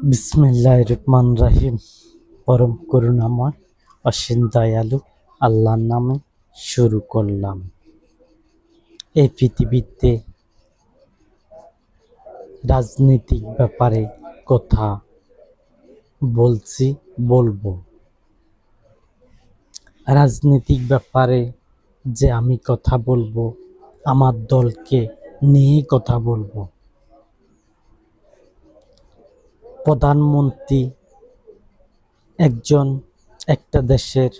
বিসমিল্লাহির রহমানির রহিম। পরম করুণাময় অসীম দয়ালু আল্লাহর নামে শুরু করলাম। এই পৃথিবীতে রাজনৈতিক ব্যাপারে কথা বলবো। রাজনৈতিক ব্যাপারে যে আমি কথা বলবো, আমার দলকে নিয়ে কথা বলবো। প্রধানমন্ত্রী একটা দেশের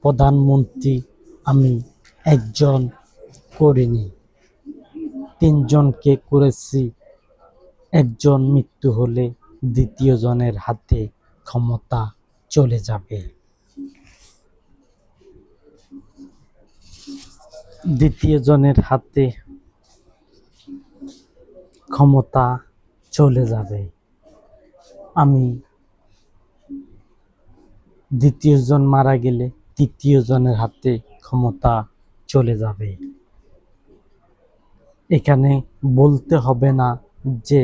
প্রধানমন্ত্রী আমি একজন করিনি, তিনজনকে করেছি। একজন মৃত্যু হলে দ্বিতীয় জনের হাতে ক্ষমতা চলে যাবে। দ্বিতীয় জনের হাতে ক্ষমতা চলে যাবে। আমি দ্বিতীয় জন মারা গেলে তৃতীয় জনের হাতে ক্ষমতা চলে যাবে। এখানে বলতে হবে না যে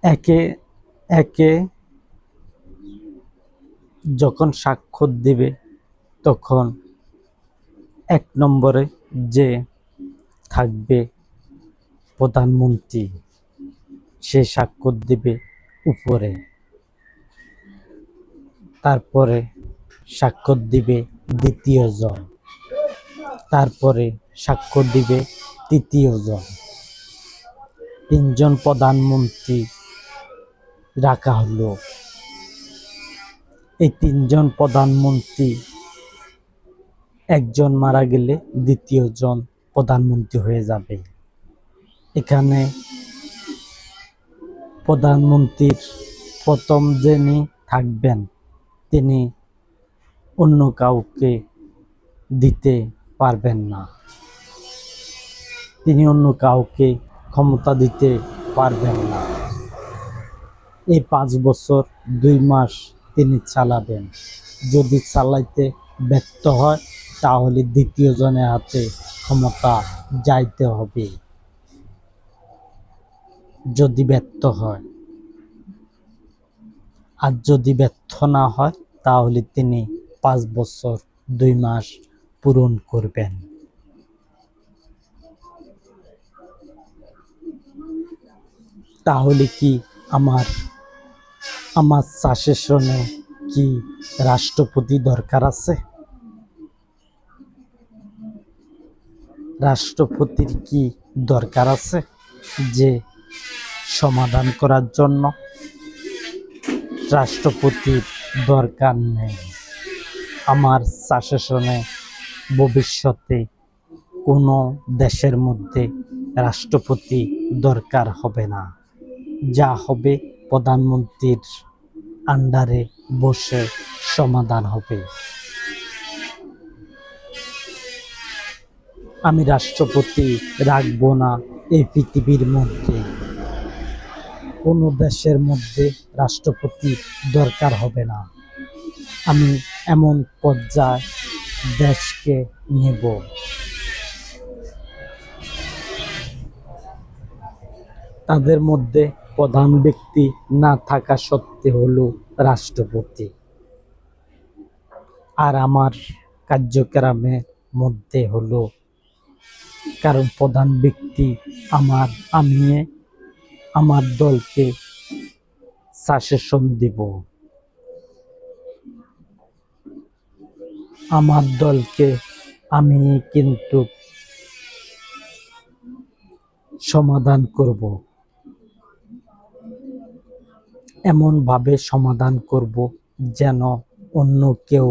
একে একে যখন স্বাক্ষর দিবে তখন এক নম্বরে যে থাকবে প্রধানমন্ত্রী, সে স্বাক্ষর দিবে উপরে, তারপরে স্বাক্ষর দিবে দ্বিতীয় জন, তারপরে স্বাক্ষর দিবে তৃতীয় জন। তিনজন প্রধানমন্ত্রী রাখা হলো। এই তিনজন প্রধানমন্ত্রী একজন মারা গেলে দ্বিতীয় জন প্রধানমন্ত্রী হয়ে যাবে। এখানে প্রধানমন্ত্রীর প্রথম যিনি থাকবেন তিনি অন্য কাউকে দিতে পারবেন না, তিনি অন্য কাউকে ক্ষমতা দিতে পারবেন না। এই 5 বছর 2 মাস তিনি চালাবেন। যদি চালাইতে ব্যর্থ হয় তাহলে দ্বিতীয় জনের হাতে ক্ষমতা যাইতে হবে। যদি ব্যর্থ হয়, আর যদি ব্যর্থ না হয় তাহলে তিনি 5 বছর 2 মাস পূরণ করবেন। তাহলে কি আমার শাসনে কি রাষ্ট্রপতি দরকার আছে? রাষ্ট্রপতির কি দরকার আছে যে সমাধান করার জন্য? রাষ্ট্রপতির দরকার নেই। আমার শাসনে ভবিষ্যতে কোনো দেশের মধ্যে রাষ্ট্রপতি দরকার হবে না। যা হবে প্রধানমন্ত্রীর আন্ডারে বসে সমাধান হবে। আমি রাষ্ট্রপতি রাখবো না এই পৃথিবীর মধ্যে। কোনো দেশের মধ্যে রাষ্ট্রপতি দরকার হবে না। আমি এমন পর্যায়ে দেশকে নেব, তাদের মধ্যে প্রধান ব্যক্তি না থাকা সত্ত্বে হলো রাষ্ট্রপতি। আর আমার কার্যক্রমের মধ্যে হলো, কারণ প্রধান ব্যক্তি আমি আমার দলকে শাসন দিব, আমার দলকে আমি কিন্তু সমাধান করব, এমন ভাবে সমাধান করব যেন অন্য কেউ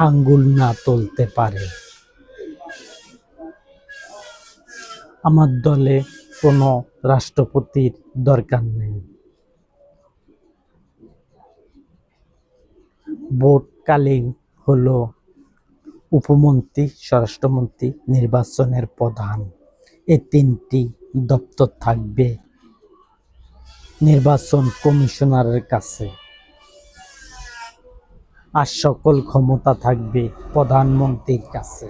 আঙ্গুল না তুলতে পারে। আমার দলে কোনো রাষ্ট্রপতির দরকার নেই। ভোটকালীন হলো উপমন্ত্রী, স্বরাষ্ট্রমন্ত্রী, নির্বাচনের প্রধান, এই 3টি দপ্তর থাকবে নির্বাচন কমিশনারের কাছে। আর সকল ক্ষমতা থাকবে প্রধানমন্ত্রীর কাছে।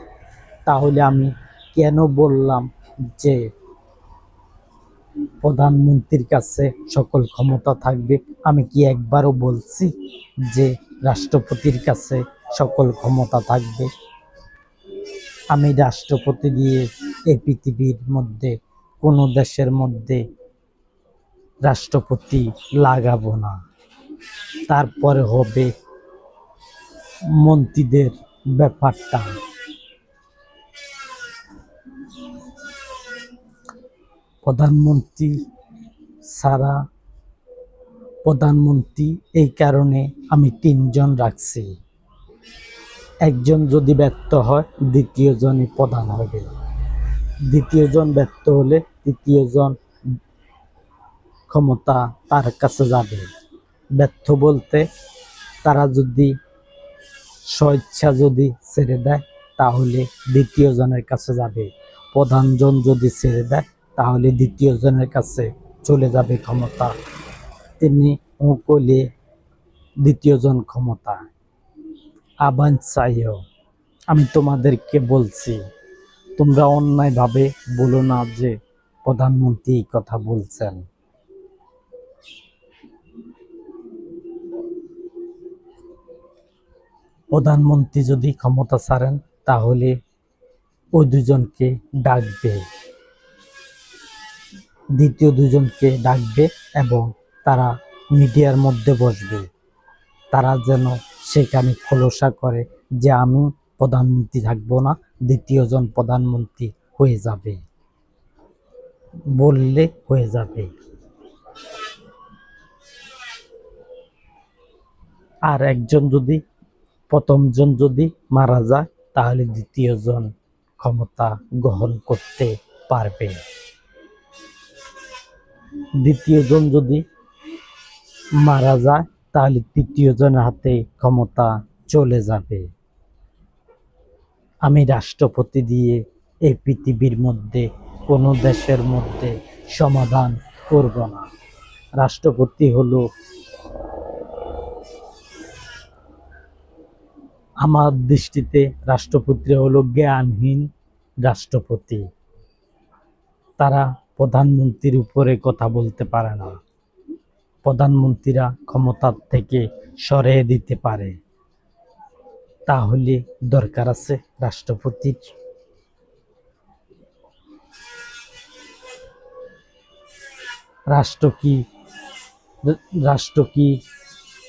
তাহলে আমি কেন বললাম যে প্রধানমন্ত্রীর কাছে সকল ক্ষমতা থাকবে? আমি কি একবারও বলছি যে রাষ্ট্রপতির কাছে সকল ক্ষমতা থাকবে? আমি রাষ্ট্রপতি দিয়ে এই পৃথিবীর মধ্যে কোনো দেশের মধ্যে রাষ্ট্রপতি লাগাবো না। তারপরে হবে মন্ত্রীদের ব্যাপারটা। প্রধানমন্ত্রী ছাড়া প্রধানমন্ত্রী এই কারণে আমি 3জন রাখছি। একজন যদি ব্যর্থ হয় দ্বিতীয় জনই প্রধান হবে, দ্বিতীয় জন ব্যর্থ হলে তৃতীয় জন ক্ষমতা তার কাছে যাবে। ব্যর্থ বলতে তারা যদি স্বেচ্ছা যদি ছেড়ে দেয় তাহলে দ্বিতীয় জনের কাছে যাবে। প্রধানজন যদি ছেড়ে দেয় তাহলে দ্বিতীয় জনের কাছে চলে যাবে ক্ষমতা। তিনি কইলে দ্বিতীয় জন ক্ষমতা আবান চাইও। আমি তোমাদেরকে বলছি, তোমরা অন্যায়ভাবে বলো না যে প্রধানমন্ত্রী এই কথা বলছেন। প্রধানমন্ত্রী যদি ক্ষমতা ছাড়েন তাহলে ওই দুজনকে ডাকবে, দ্বিতীয় দুজনকে ডাকবে এবং তারা মিডিয়ার মধ্যে বসবে। তারা যেন সেখানে খোলসা করে যে আমি প্রধানমন্ত্রী থাকবো না, দ্বিতীয় জন প্রধানমন্ত্রী হয়ে যাবে, বললে হয়ে যাবে। আর একজন যদি প্রথমজন যদি মারা যায় তাহলে দ্বিতীয় জন ক্ষমতা গ্রহণ করতে পারবে। দ্বিতীয় জন যদি মারা যায় তাহলে তৃতীয় জনের হাতে ক্ষমতা চলে যাবে। আমি রাষ্ট্রপতি দিয়ে এই পৃথিবীর মধ্যে কোনো দেশের মধ্যে সমাধান করব না। রাষ্ট্রপতি হলো আমার দৃষ্টিতে রাষ্ট্রপতি হলো জ্ঞানহীন রাষ্ট্রপতি। তারা প্রধানমন্ত্রীর উপরে কথা বলতে পারে না। প্রধানমন্ত্রীরা ক্ষমতার থেকে সরিয়ে দিতে পারে। তাহলে দরকার আছে রাষ্ট্রপতির। রাষ্ট্র কি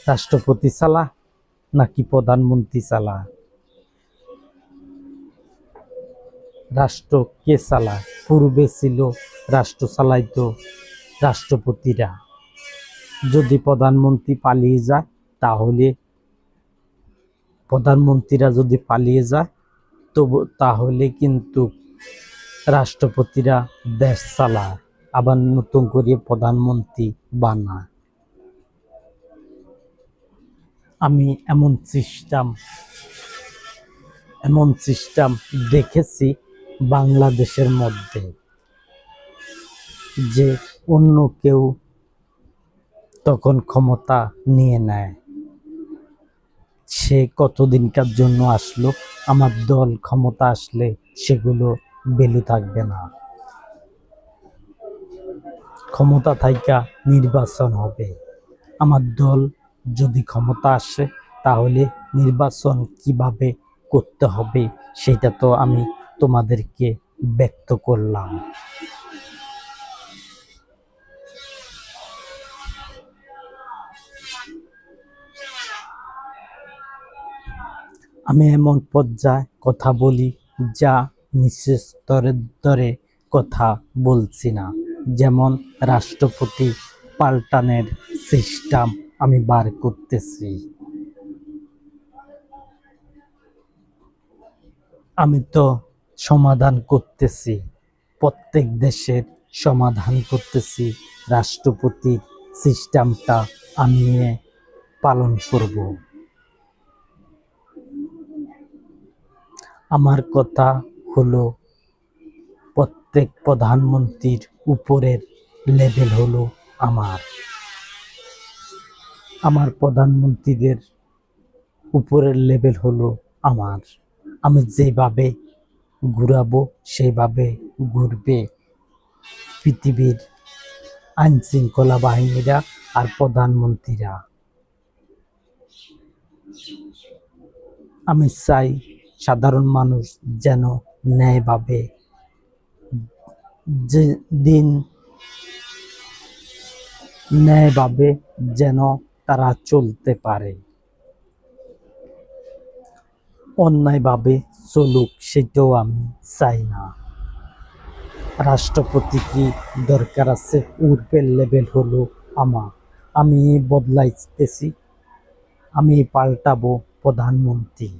রাষ্ট্রপতি চালা নাকি প্রধানমন্ত্রী চালা? রাষ্ট্র কে চালায়? পূর্বে ছিল রাষ্ট্র চালাইতো রাষ্ট্রপতিরা। যদি প্রধানমন্ত্রী পালিয়ে যায় তাহলে প্রধানমন্ত্রীরা যদি পালিয়ে যায় তাহলে কিন্তু রাষ্ট্রপতিরা দেশ চালায়, আবার নতুন করে প্রধানমন্ত্রী বানায়। আমি এমন সিস্টেম দেখেছি বাংলাদেশের মধ্যে, যে অন্য কেউ তখন ক্ষমতা নিয়ে নেয়। সে কতদিনকার জন্য আসলো, আমার দল ক্ষমতা আসলে সেগুলো ভ্যালু থাকবে না। ক্ষমতা থাইকা নির্বাচন হবে। আমার দল যদি ক্ষমতা আসে তাহলে নির্বাচন কিভাবে করতে হবে সেটা তো আমি তোমাদেরকে ব্যক্ত করলাম। আমি এমন পর্যায়ে কথা বলি যা নিচের স্তরের দরে কথা বলছি না। যেমন রাষ্ট্রপতি পাল্টানের সিস্টেম আমি বার করতেছি। আমি তো সমাধান করতেছি, প্রত্যেক দেশের সমাধান করতেছি। রাষ্ট্রপতির সিস্টেমটা আমি পালন করব। আমার কথা হলো প্রত্যেক প্রধানমন্ত্রীর উপরের লেভেল হলো আমার প্রধানমন্ত্রীদের উপরের লেভেল হলো আমার। আমি যেভাবে ঘুরাবো সেইভাবে ঘুরবে পৃথিবীর আইন শৃঙ্খলা বাহিনীরা আর প্রধানমন্ত্রীরা। আমি চাই সাধারণ মানুষ যেন ন্যায়ভাবে যে দিন ন্যায়ভাবে যেন তারা চলতে পারে, অন্যায়ভাবে চলুক সেটাও আমি চাই না। রাষ্ট্রপতি কি দরকার আছে? উপরের লেভেল হলো আমার। আমি বদলাইতেছি, আমি পাল্টাবো প্রধানমন্ত্রী।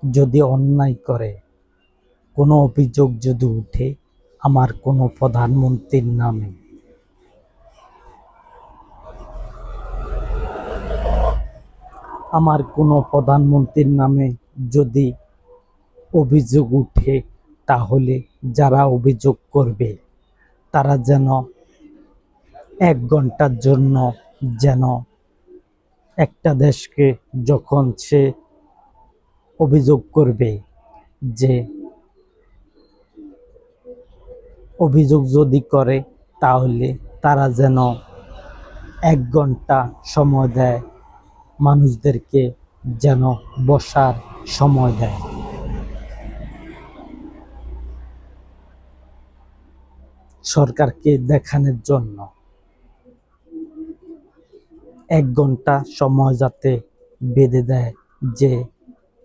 যদি অন্যায় করে, কোনো অভিযোগ যদি উঠে আমার কোনো প্রধানমন্ত্রীর নামে, আমার কোনো প্রধানমন্ত্রীর নামে যদি অভিযোগ উঠে, তাহলে যারা অভিযোগ করবে তারা যেন 1 ঘন্টার জন্য যেন একটা দেশকে যখন সে অভিযোগ করবে, যে অভিযোগ যদি করে তাহলে তারা যেন 1 ঘন্টা সময় দেয়, মানুষদেরকে যেন বসার সময় দেয়। সরকারকে দেখানোর জন্য 1 ঘন্টা সময় যাতে বেঁধে দেয় যে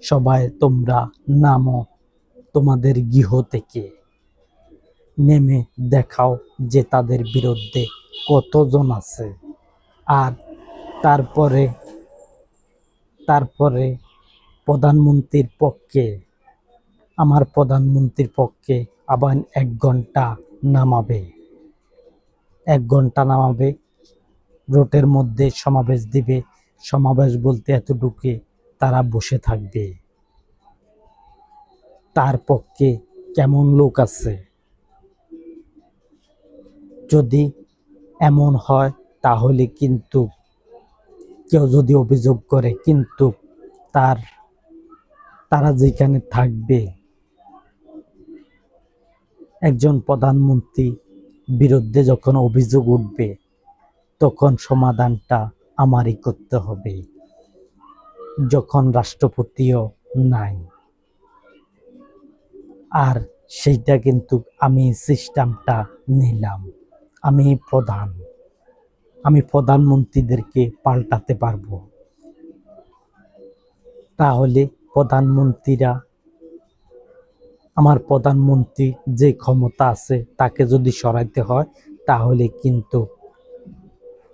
সবাই তোমরা নামো তোমাদের গৃহ থেকে, নেমে দেখাও যে তাদের বিরুদ্ধে কতজন আছে। আর তারপরে তারপরে প্রধানমন্ত্রীর পক্ষে, আমার প্রধানমন্ত্রীর পক্ষে আবার 1 ঘন্টা নামাবে, 1 ঘন্টা নামাবে, রোডের মধ্যে সমাবেশ দিবে। সমাবেশ বলতে এতটুকু, তারা বসে থাকবে। তার পক্ষে কেমন লোক আছে? যদি এমন হয় তাহলে কিন্তু কেউ যদি অভিযোগ করে, কিন্তু তারা যেখানে থাকবে, একজন প্রধানমন্ত্রী বিরুদ্ধে যখন অভিযোগ উঠবে তখন সমাধানটা আমারই করতে হবে, যখন রাষ্ট্রপতিও নাই। আর সেইটা কিন্তু আমি সিস্টেমটা নিলাম, আমি প্রধানমন্ত্রীদেরকে পাল্টাতে পারবো। তাহলে প্রধানমন্ত্রীরা, আমার প্রধানমন্ত্রী যে ক্ষমতা আছে তাকে যদি সরাইতে হয়, তাহলে কিন্তু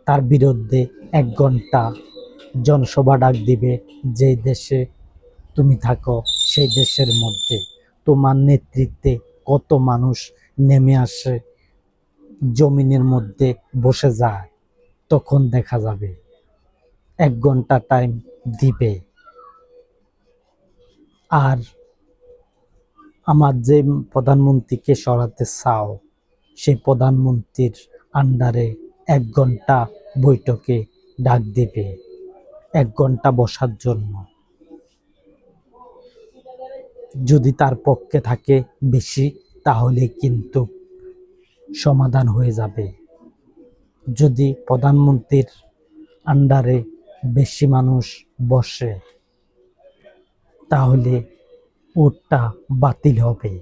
তার বিরুদ্ধে 1 ঘন্টা জনসভা ডাক দিবে। যে দেশে তুমি থাকো সেই দেশের মধ্যে তোমার নেতৃত্বে কত মানুষ নেমে আসে, জমিনের মধ্যে বসে যায়, তখন দেখা যাবে। 1 ঘন্টা টাইম দিবে। আর আমার যে প্রধানমন্ত্রীকে সরাতে চাও, সেই প্রধানমন্ত্রীর আন্ডারে 1 ঘন্টা বৈঠকে ডাক দিবে, 1 ঘন্টা বসার জন্য। যদি তার পক্ষে থাকে বেশি, তাহলে কিন্তু সমাধান হয়ে যাবে। যদি প্রধানমন্ত্রীর আন্ডারে বেশি মানুষ বসে, তাহলে ওটা বাতিল হবে,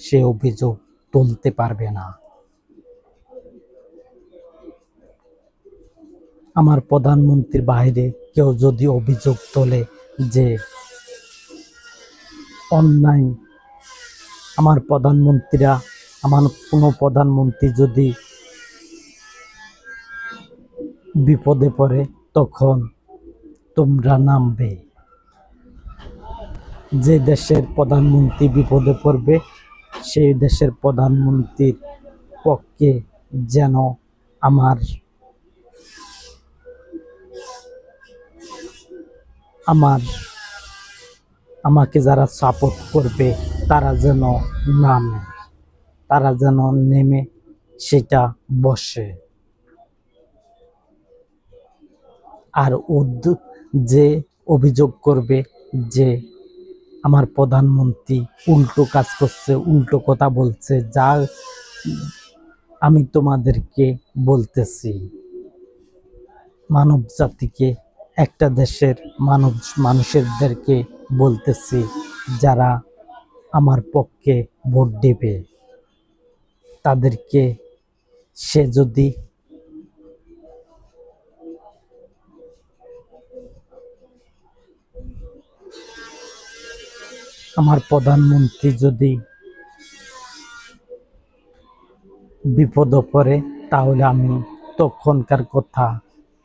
সে অভিযোগ তুলতে পারবে না। আমার প্রধানমন্ত্রীর বাইরে কেউ যদি অভিযোগ তোলে যে অন্যায়, আমার কোনো প্রধানমন্ত্রী যদি বিপদে পড়ে, তখন তোমরা নামবে। যে দেশের প্রধানমন্ত্রী বিপদে পড়বে, সেই দেশের প্রধানমন্ত্রীর পক্ষে যেন আমাকে যারা সাপোর্ট করবে তারা যেন নেমে সেটা বসে। আর যে অভিযোগ করবে যে আমার প্রধানমন্ত্রী উল্টো কাজ করছে, উল্টো কথা বলছে। যা আমি তোমাদেরকে বলতেছি, মানব জাতিকে, একটা দেশের মানুষদেরকে বলতেছি, যারা আমার পক্ষে ভোট দেবে তাদেরকে, সে যদি আমার প্রধানমন্ত্রী যদি বিপদে পড়ে, তাহলে আমি তখনকার কথা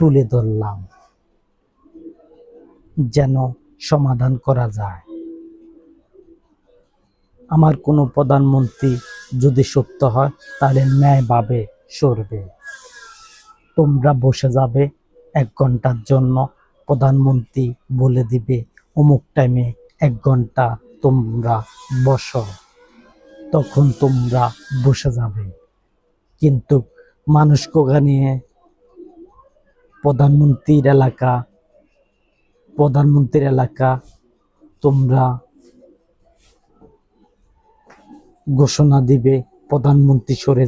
তুলে ধরলাম, যেন সমাধান করা যায়। আমার কোনো প্রধানমন্ত্রী যদি সত্য হয়, তাহলে ন্যায়ভাবে সরবে। তোমরা বসে যাবে 1 ঘন্টার জন্য, প্রধানমন্ত্রী বলে দিবে অমুক টাইমে 1 ঘন্টা তোমরা বসো, তখন তোমরা বসে যাবে। কিন্তু মানুষ কোগা নিয়ে প্রধানমন্ত্রীর এলাকা তোমরা ঘোষণা দিবে প্রধানমন্ত্রী সরে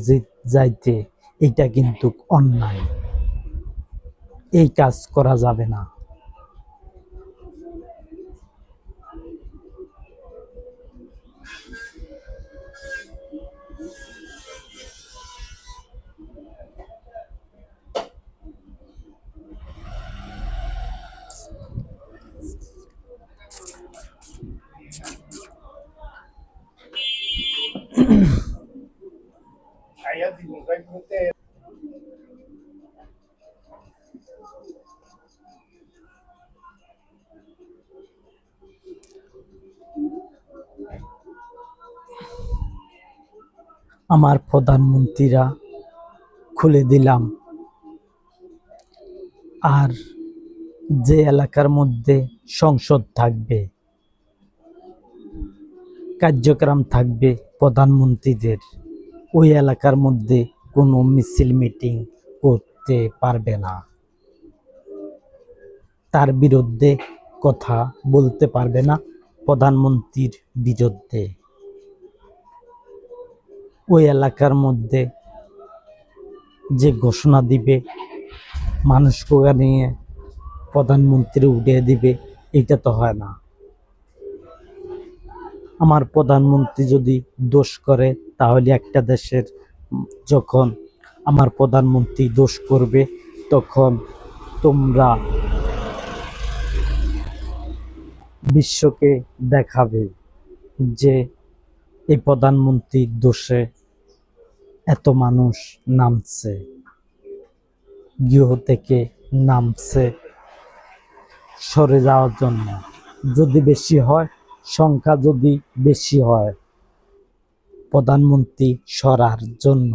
যাইতে, এটা কিন্তু অন্যায়। এই কাজ করা যাবে না। আমার প্রধানমন্ত্রীরা খুলে দিলাম, আর যে এলাকার মধ্যে সংসদ থাকবে, কার্যক্রম থাকবে প্রধানমন্ত্রীদের, ওই এলাকার মধ্যে কোনো মিছিল মিটিং করতে পারবে না, তার বিরুদ্ধে কথা বলতে পারবে না। প্রধানমন্ত্রীর বিরুদ্ধে ওই এলাকার মধ্যে যে ঘোষণা দিবে, মানুষকে নিয়ে প্রধানমন্ত্রী উঠিয়ে দিবে, এটা তো হয় না। আমার প্রধানমন্ত্রী যদি দোষ করে, তাহলে একটা দেশের, যখন আমার প্রধানমন্ত্রী দোষ করবে, তখন তোমরা বিশ্বকে দেখাবে যে এই প্রধানমন্ত্রীর দোষে এত মানুষ নামছে, গৃহ থেকে নামছে সরে যাওয়ার জন্য। যদি বেশি হয়, সংখ্যা যদি বেশি হয় প্রধানমন্ত্রী সরার জন্য,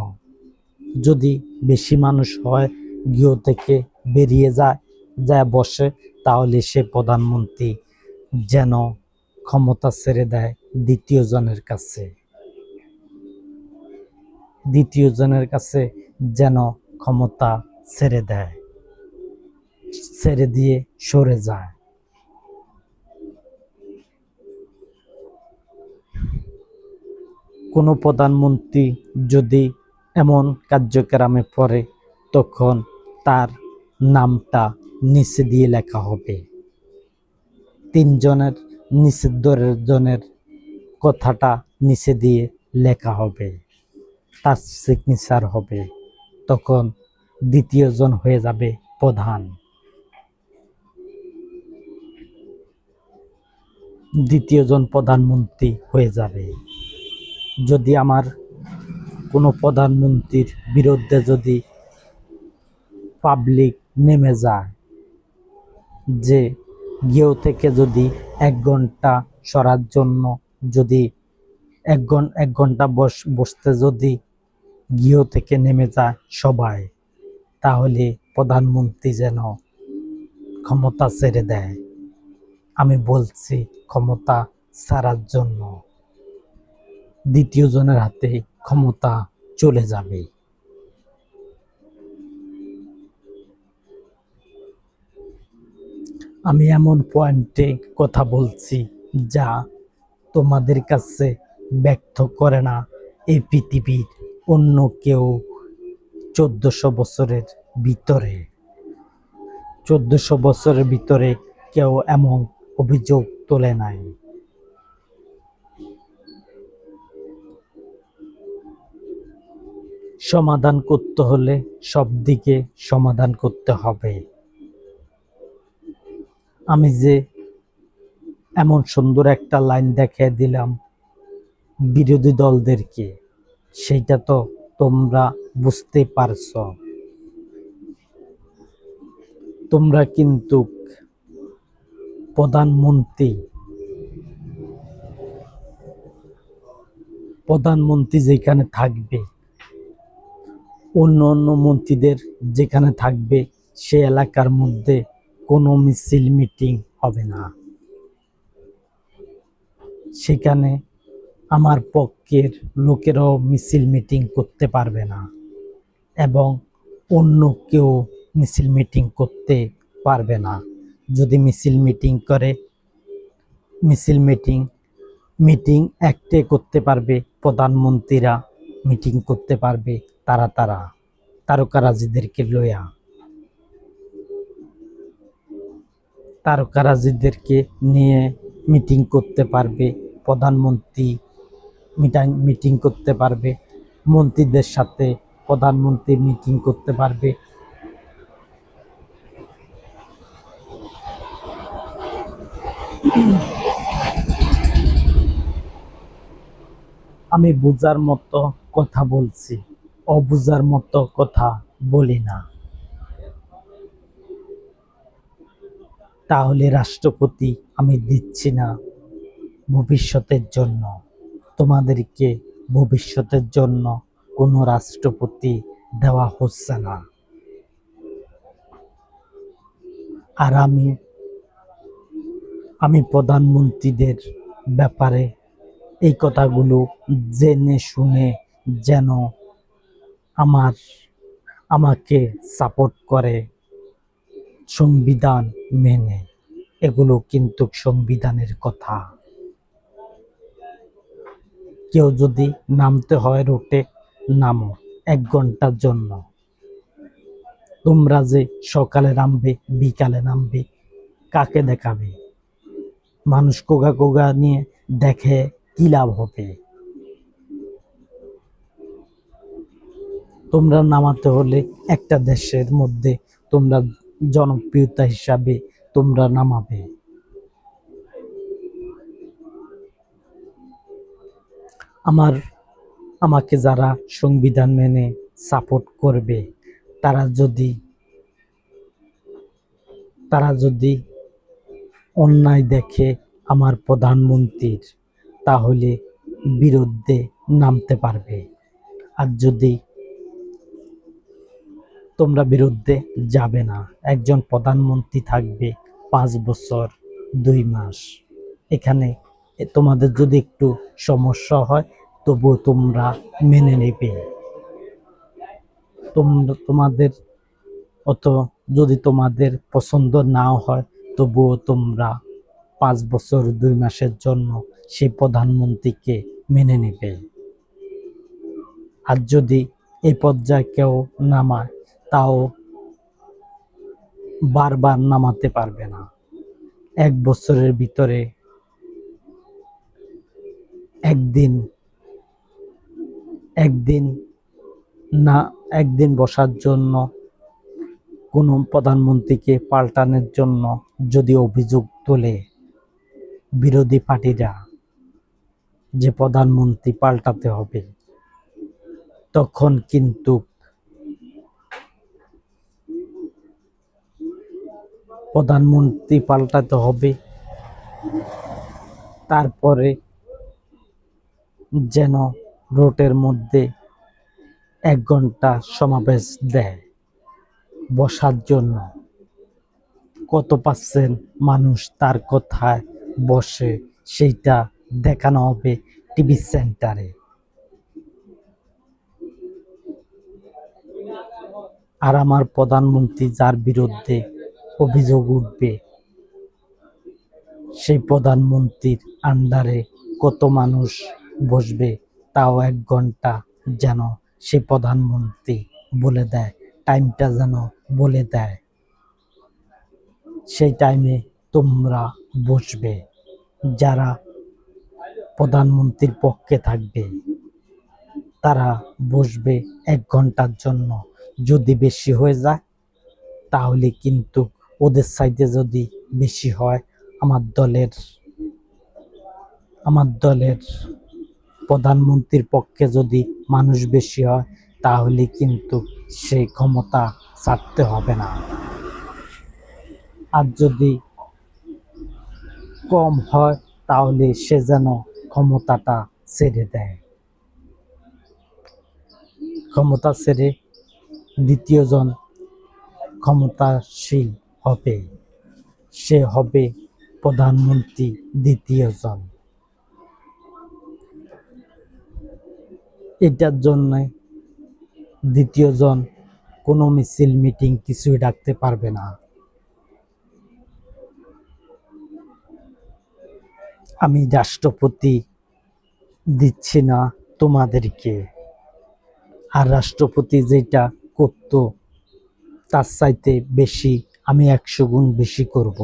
যদি বেশি মানুষ হয় গৃহ থেকে বেরিয়ে যায় বসে, তাহলে সে প্রধানমন্ত্রী যেন ক্ষমতা ছেড়ে দেয় দ্বিতীয় জনের কাছে যেন ক্ষমতা ছেড়ে দেয়, ছেড়ে দিয়ে সরে যায়। কোনো প্রধানমন্ত্রী যদি এমন কার্যক্রমে পড়ে, তখন তার নামটা নিচে দিয়ে লেখা হবে, 3 জনের নিচের জনের কথাটা নিচে দিয়ে লেখা হবে, তার সিগনেচার হবে, তখন 2য় জন হয়ে যাবে প্রধান। 2য় জন প্রধানমন্ত্রী হয়ে যাবে। যদি আমার কোনো প্রধানমন্ত্রীর বিরুদ্ধে যদি পাবলিক নেমে যায়, যে গৃহ থেকে যদি 1 ঘন্টা সরার জন্য, যদি 1 ঘন্টা বসতে যদি গৃহ থেকে নেমে যায় সবাই, তাহলে প্রধানমন্ত্রী যেন ক্ষমতা ছেড়ে দেয়। আমি বলছি ক্ষমতা ছাড়ার জন্য, 2য় জনের হাতে ক্ষমতা চলে যাবে। আমি এমন পয়েন্টে কথা বলছি যা তোমাদের কাছে ব্যক্ত করে না এই পৃথিবীর অন্য কেউ। 1400 বছরের ভিতরে 1400 বছরের ভিতরে কেউ এমন অভিযোগ তোলে নাই। সমাধান করতে হলে সব দিকে সমাধান করতে হবে। আমি যে এমন সুন্দর একটা লাইন দেখিয়ে দিলাম বিরোধী দলদেরকে, সেইটা তো তোমরা বুঝতে পারছ। তোমরা কিন্তু প্রধানমন্ত্রী প্রধানমন্ত্রী যেখানে থাকবে, অন্য অন্য মন্ত্রীদের যেখানে থাকবে, সে এলাকার মধ্যে কোনো মিছিল মিটিং হবে না। সেখানে আমার পক্ষের লোকেরাও মিছিল মিটিং করতে পারবে না এবং অন্য কেউ মিছিল মিটিং করতে পারবে না। যদি মিছিল মিটিং করে, মিছিল মিটিং মিটিং একটে করতে পারবে প্রধানমন্ত্রীরা, মিটিং করতে পারবে তারা তারকারাজিদেরকে লইয়া। তারকারাজিদেরকে নিয়ে মিটিং করতে পারবে প্রধানমন্ত্রী, মিটিং করতে পারবে মন্ত্রীদের সাথে, প্রধানমন্ত্রী মিটিং করতে পারবে। আমি বুঝার মতো কথা বলছি, অবুঝার মতো কথা বলি না। তাহলে রাষ্ট্রপতি আমি দিচ্ছি না ভবিষ্যতের জন্য। তোমাদেরকে ভবিষ্যতের জন্য কোনো রাষ্ট্রপতি দেওয়া হচ্ছে না। আর আমি প্রধানমন্ত্রীদের ব্যাপারে এই কথাগুলো জেনে শুনে যেন আমাকে সাপোর্ট করে সংবিধান মেনে। এগুলো কিন্তু সংবিধানের কথা। কেউ যদি নামতে হয় রোটে, নামো 1 ঘন্টার জন্য। তোমরা যে সকালে নামবে বিকালে নামবে, কাকে দেখাবে? মানুষ কোগা কোগা নিয়ে দেখে কি লাভ হবে? তোমরা নামাতে হলে একটা দেশের মধ্যে তোমরা জনপ্রিয়তা হিসাবে তোমরা নামাবে। আমাকে যারা সংবিধান মেনে সাপোর্ট করবে, তারা যদি অন্যায় দেখে আমার প্রধানমন্ত্রীর, তাহলে বিরুদ্ধে নামতে পারবে। আর যদি তোমরা বিরুদ্ধে যাবে না, একজন প্রধানমন্ত্রী থাকবে 5 বছর 2 মাস। এখানে তোমাদের যদি একটু সমস্যা হয়, তবুও তোমরা মেনে নেবে। তোমাদের যদি তোমাদের পছন্দ নাও হয়, তবুও তোমরা 5 বছর 2 মাসের জন্য সেই প্রধানমন্ত্রীকে মেনে নেবে। আর যদি এই পর্যায়ে কেউ নামায়, তাও বারবার নামাতে পারবে না। 1 বছরের ভিতরে একদিন বসার জন্য কোনো প্রধানমন্ত্রীকে পাল্টানোর জন্য যদি অভিযোগ তোলে বিরোধী পার্টিরা যে প্রধানমন্ত্রী পাল্টাতে হবে, তখন কিন্তু প্রধানমন্ত্রী পাল্টাতে হবে। তারপরে যেন রোটের মধ্যে 1 ঘন্টা সমাবেশ দেয় বসার জন্য। কত পার্সেন্ট মানুষ তার কথায় বসে, সেইটা দেখানো হবে টিভি সেন্টারে। আর আমার প্রধানমন্ত্রী যার বিরুদ্ধে অভিযোগ উঠবে, সেই প্রধানমন্ত্রীর আন্ডারে কত মানুষ বসবে তাও 1 ঘন্টা যেন সে প্রধানমন্ত্রী বলে দেয়, টাইমটা যেন বলে দেয়। সেই টাইমে তোমরা বসবে, যারা প্রধানমন্ত্রীর পক্ষে থাকবে তারা বসবে 1 ঘন্টার জন্য। যদি বেশি হয়ে যায় তাহলে কিন্তু ওদের সাইডে যদি বেশি হয়, আমার দলের প্রধানমন্ত্রীর পক্ষে যদি মানুষ বেশি হয় তাহলে কিন্তু সেই ক্ষমতা ছাড়তে হবে না। আর যদি কম হয় তাহলে সে যেন ক্ষমতাটা ছেড়ে দেয়। ক্ষমতা ছেড়ে দ্বিতীয়জন ক্ষমতাশীল হবে, সে হবে প্রধানমন্ত্রী দ্বিতীয়জন। এটার জন্য দ্বিতীয়জন কোনো মিছিল মিটিং কিছুই ডাকতে পারবে না। আমি রাষ্ট্রপতি দিচ্ছি না তোমাদেরকে, আর রাষ্ট্রপতি যেটা করতো তার চাইতে বেশি আমি 100 গুণ বেশি করব।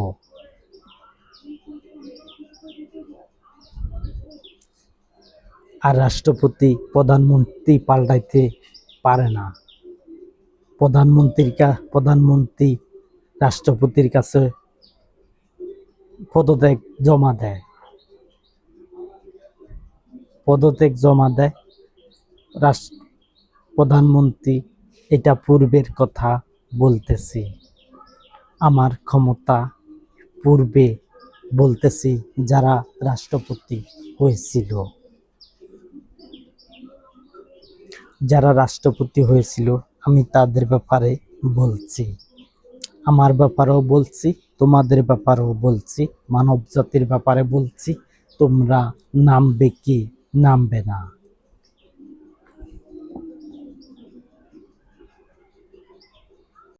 আর রাষ্ট্রপতি প্রধানমন্ত্রী পাল্টাইতে পারে না। প্রধানমন্ত্রী রাষ্ট্রপতির কাছে পদত্যাগ জমা দেয়। প্রধানমন্ত্রী এটা পূর্বের কথা বলতেছি, আমার ক্ষমতা পূর্বে বলতেছি যারা রাষ্ট্রপতি হয়েছিল, আমি তাদের ব্যাপারে বলছি, আমার ব্যাপারেও বলছি, তোমাদের ব্যাপারেও বলছি, মানব জাতির ব্যাপারে বলছি। তোমরা নামবে কি নামবে না।